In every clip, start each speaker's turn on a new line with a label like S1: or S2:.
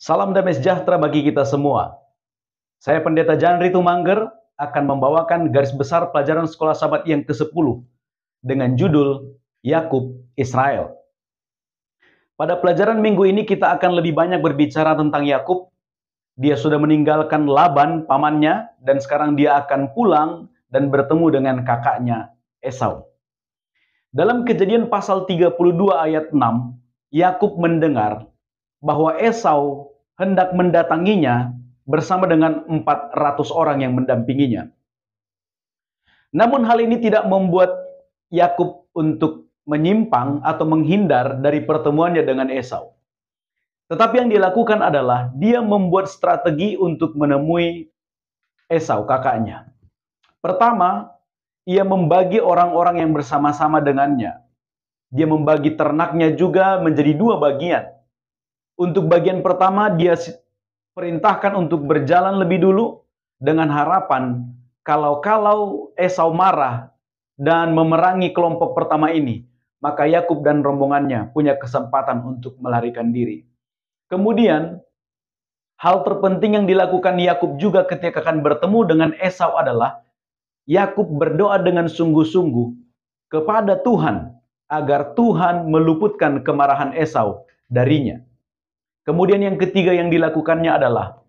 S1: Salam damai sejahtera bagi kita semua. Saya Pendeta Janri Tumangger akan membawakan garis besar pelajaran Sekolah Sabat yang ke-10 dengan judul Yakub Israel. Pada pelajaran minggu ini kita akan lebih banyak berbicara tentang Yakub. Dia sudah meninggalkan Laban pamannya dan sekarang dia akan pulang dan bertemu dengan kakaknya Esau. Dalam Kejadian pasal 32 ayat 6, Yakub mendengar bahwa Esau hendak mendatanginya bersama dengan 400 orang yang mendampinginya. Namun hal ini tidak membuat Yakub untuk menyimpang atau menghindar dari pertemuannya dengan Esau. Tetapi yang dilakukan adalah dia membuat strategi untuk menemui Esau, kakaknya. Pertama, ia membagi orang-orang yang bersama-sama dengannya. Dia membagi ternaknya juga menjadi 2 bagian. Untuk bagian pertama, dia perintahkan untuk berjalan lebih dulu dengan harapan kalau Esau marah dan memerangi kelompok pertama ini, maka Yakub dan rombongannya punya kesempatan untuk melarikan diri. Kemudian, hal terpenting yang dilakukan Yakub juga ketika akan bertemu dengan Esau adalah Yakub berdoa dengan sungguh-sungguh kepada Tuhan agar Tuhan meluputkan kemarahan Esau darinya. Kemudian yang ketiga yang dilakukannya adalah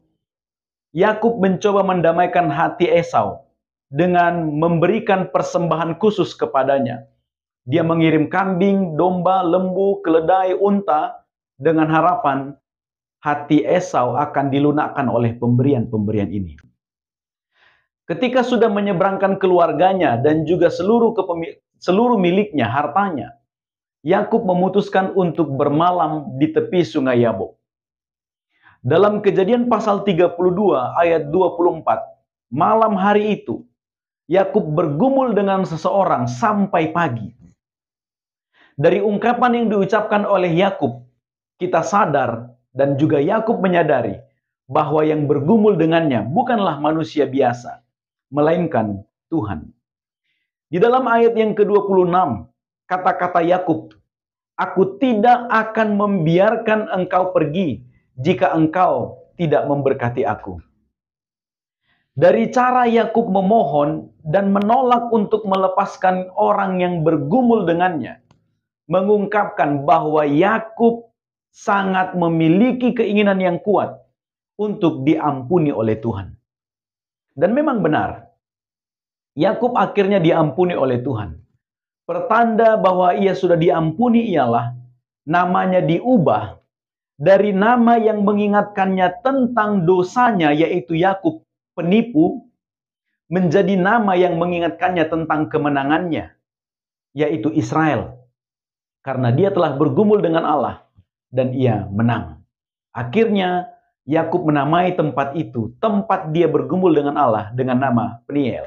S1: Yakub mencoba mendamaikan hati Esau dengan memberikan persembahan khusus kepadanya. Dia mengirim kambing, domba, lembu, keledai, unta dengan harapan hati Esau akan dilunakkan oleh pemberian-pemberian ini. Ketika sudah menyeberangkan keluarganya dan juga seluruh miliknya, hartanya, Yakub memutuskan untuk bermalam di tepi sungai Yabok. Dalam Kejadian pasal 32 ayat 24, malam hari itu, Yakub bergumul dengan seseorang sampai pagi. Dari ungkapan yang diucapkan oleh Yakub, kita sadar dan juga Yakub menyadari bahwa yang bergumul dengannya bukanlah manusia biasa, melainkan Tuhan. Di dalam ayat yang ke-26, kata-kata Yakub, "Aku tidak akan membiarkan engkau pergi jika engkau tidak memberkati aku." Dari cara Yakub memohon dan menolak untuk melepaskan orang yang bergumul dengannya, mengungkapkan bahwa Yakub sangat memiliki keinginan yang kuat untuk diampuni oleh Tuhan. Dan memang benar, Yakub akhirnya diampuni oleh Tuhan. Pertanda bahwa ia sudah diampuni ialah namanya diubah dari nama yang mengingatkannya tentang dosanya, yaitu Yakub penipu, menjadi nama yang mengingatkannya tentang kemenangannya, yaitu Israel. Karena dia telah bergumul dengan Allah dan ia menang. Akhirnya Yakub menamai tempat itu, tempat dia bergumul dengan Allah, dengan nama Peniel.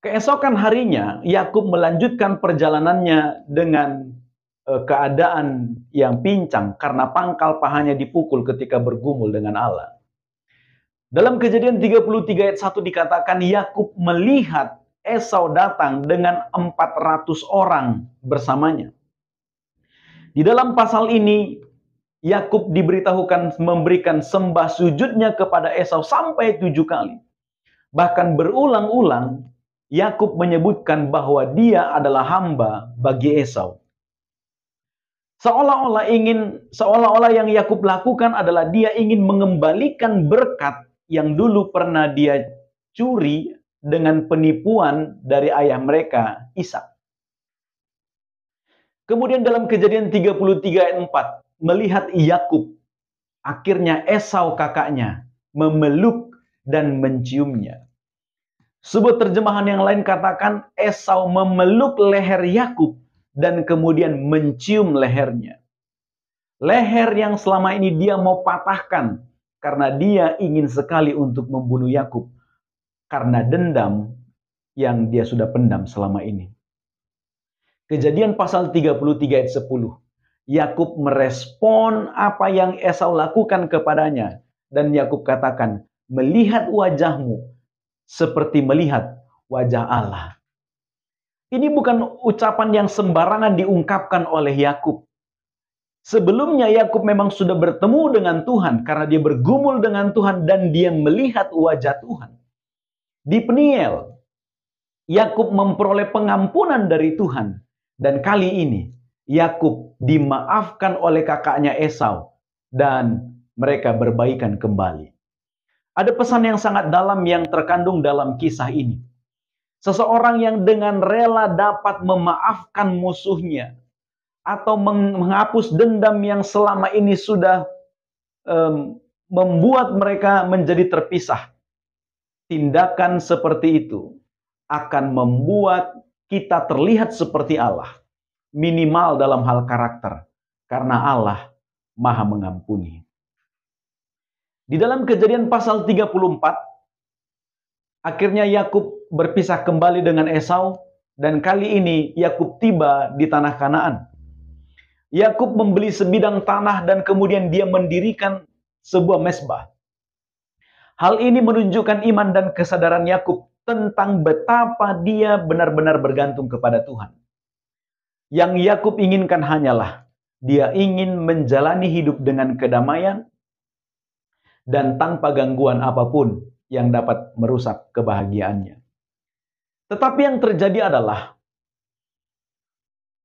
S1: Keesokan harinya, Yakub melanjutkan perjalanannya dengan keadaan yang pincang karena pangkal pahanya dipukul ketika bergumul dengan Allah. Dalam Kejadian 33 ayat 1 dikatakan Yakub melihat Esau datang dengan 400 orang bersamanya. Di dalam pasal ini, Yakub diberitahukan memberikan sembah sujudnya kepada Esau sampai 7 kali. Bahkan berulang-ulang, Yakub menyebutkan bahwa dia adalah hamba bagi Esau. Seolah-olah yang Yakub lakukan adalah dia ingin mengembalikan berkat yang dulu pernah dia curi dengan penipuan dari ayah mereka, Ishak. Kemudian dalam Kejadian 33 ayat 4, melihat Yakub, akhirnya Esau kakaknya memeluk dan menciumnya. Sebuah terjemahan yang lain katakan Esau memeluk leher Yakub dan kemudian mencium lehernya. Leher yang selama ini dia mau patahkan karena dia ingin sekali untuk membunuh Yakub karena dendam yang dia sudah pendam selama ini. Kejadian pasal 33 ayat 10. Yakub merespon apa yang Esau lakukan kepadanya dan Yakub katakan, "Melihat wajahmu seperti melihat wajah Allah." Ini bukan ucapan yang sembarangan diungkapkan oleh Yakub. Sebelumnya Yakub memang sudah bertemu dengan Tuhan karena dia bergumul dengan Tuhan dan dia melihat wajah Tuhan. Di Peniel, Yakub memperoleh pengampunan dari Tuhan. Dan kali ini, Yakub dimaafkan oleh kakaknya Esau dan mereka berbaikan kembali. Ada pesan yang sangat dalam yang terkandung dalam kisah ini. Seseorang yang dengan rela dapat memaafkan musuhnya atau menghapus dendam yang selama ini sudah membuat mereka menjadi terpisah. Tindakan seperti itu akan membuat kita terlihat seperti Allah, minimal dalam hal karakter, karena Allah Maha Mengampuni. Di dalam Kejadian pasal 34, akhirnya Yakub berpisah kembali dengan Esau, dan kali ini Yakub tiba di tanah Kanaan. Yakub membeli sebidang tanah dan kemudian dia mendirikan sebuah mezbah. Hal ini menunjukkan iman dan kesadaran Yakub tentang betapa dia benar-benar bergantung kepada Tuhan. Yang Yakub inginkan hanyalah dia ingin menjalani hidup dengan kedamaian dan tanpa gangguan apapun yang dapat merusak kebahagiaannya. Tetapi yang terjadi adalah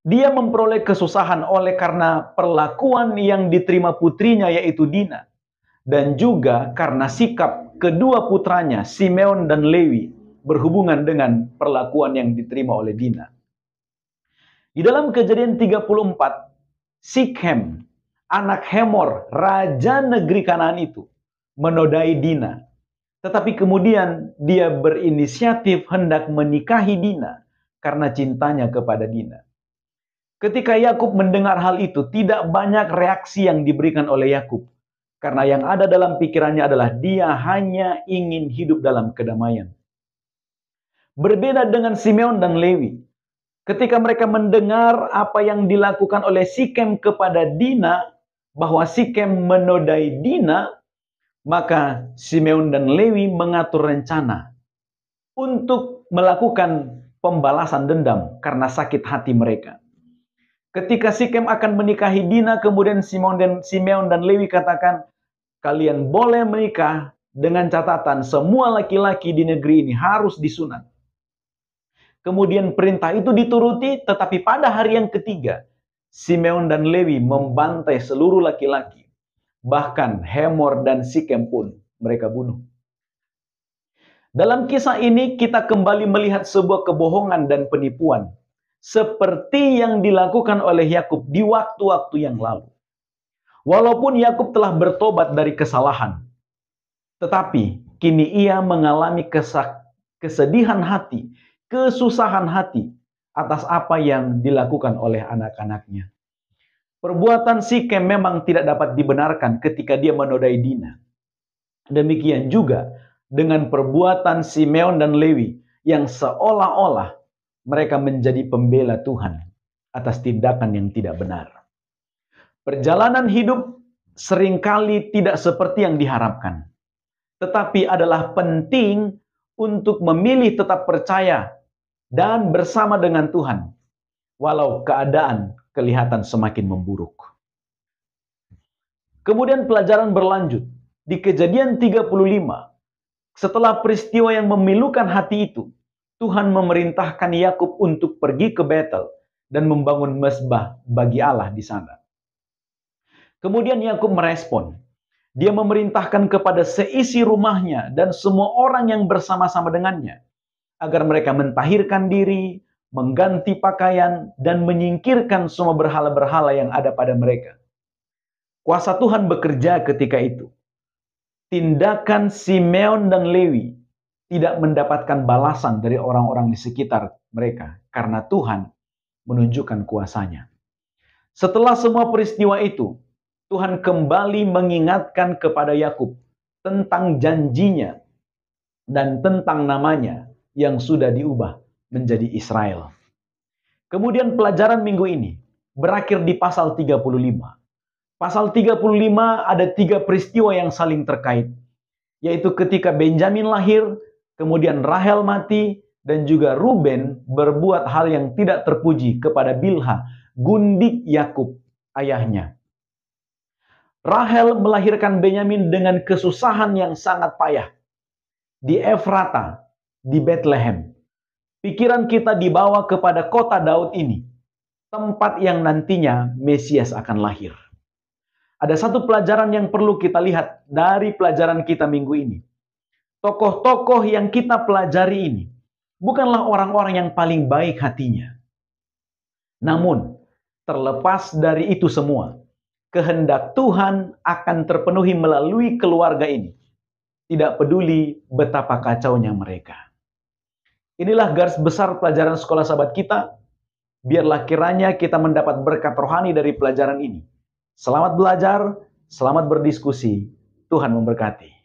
S1: dia memperoleh kesusahan oleh karena perlakuan yang diterima putrinya yaitu Dina. Dan juga karena sikap kedua putranya Simeon dan Lewi berhubungan dengan perlakuan yang diterima oleh Dina. Di dalam Kejadian 34, Sikhem, anak Hemor, raja negeri Kanaan itu, menodai Dina. Tetapi kemudian dia berinisiatif hendak menikahi Dina karena cintanya kepada Dina. Ketika Yakub mendengar hal itu, tidak banyak reaksi yang diberikan oleh Yakub. Karena yang ada dalam pikirannya adalah dia hanya ingin hidup dalam kedamaian. Berbeda dengan Simeon dan Lewi. Ketika mereka mendengar apa yang dilakukan oleh Sikhem kepada Dina, bahwa Sikhem menodai Dina, maka Simeon dan Lewi mengatur rencana untuk melakukan pembalasan dendam karena sakit hati mereka. Ketika Sikhem akan menikahi Dina, kemudian Simeon dan Lewi katakan, kalian boleh menikah dengan catatan semua laki-laki di negeri ini harus disunat. Kemudian perintah itu dituruti, tetapi pada hari yang ketiga, Simeon dan Lewi membantai seluruh laki-laki. Bahkan Hemor dan Sikhem pun mereka bunuh. Dalam kisah ini kita kembali melihat sebuah kebohongan dan penipuan. Seperti yang dilakukan oleh Yakub di waktu-waktu yang lalu. Walaupun Yakub telah bertobat dari kesalahan, tetapi kini ia mengalami kesedihan hati, kesusahan hati atas apa yang dilakukan oleh anak-anaknya. Perbuatan Sikhem memang tidak dapat dibenarkan ketika dia menodai Dina. Demikian juga dengan perbuatan Simeon dan Lewi yang seolah-olah mereka menjadi pembela Tuhan atas tindakan yang tidak benar. Perjalanan hidup seringkali tidak seperti yang diharapkan. Tetapi adalah penting untuk memilih tetap percaya dan bersama dengan Tuhan. Walau keadaan kelihatan semakin memburuk. Kemudian pelajaran berlanjut. Di Kejadian 35, setelah peristiwa yang memilukan hati itu, Tuhan memerintahkan Yakub untuk pergi ke Betel dan membangun mezbah bagi Allah di sana. Kemudian Yakub merespon. Dia memerintahkan kepada seisi rumahnya dan semua orang yang bersama-sama dengannya agar mereka mentahirkan diri, mengganti pakaian, dan menyingkirkan semua berhala-berhala yang ada pada mereka. Kuasa Tuhan bekerja ketika itu. Tindakan Simeon dan Lewi tidak mendapatkan balasan dari orang-orang di sekitar mereka karena Tuhan menunjukkan kuasanya. Setelah semua peristiwa itu, Tuhan kembali mengingatkan kepada Yakub tentang janjinya dan tentang namanya yang sudah diubah menjadi Israel. Kemudian pelajaran minggu ini berakhir di pasal 35. Pasal 35 ada 3 peristiwa yang saling terkait, yaitu ketika Benjamin lahir, kemudian Rahel mati, dan juga Ruben berbuat hal yang tidak terpuji kepada Bilha, gundik Yakub, ayahnya. Rahel melahirkan Benyamin dengan kesusahan yang sangat payah. Di Efrata, di Bethlehem. Pikiran kita dibawa kepada kota Daud ini, tempat yang nantinya Mesias akan lahir. Ada satu pelajaran yang perlu kita lihat dari pelajaran kita minggu ini. Tokoh-tokoh yang kita pelajari ini bukanlah orang-orang yang paling baik hatinya. Namun, terlepas dari itu semua, kehendak Tuhan akan terpenuhi melalui keluarga ini. Tidak peduli betapa kacaunya mereka. Inilah garis besar pelajaran sekolah sahabat kita. Biarlah kiranya kita mendapat berkat rohani dari pelajaran ini. Selamat belajar, selamat berdiskusi. Tuhan memberkati.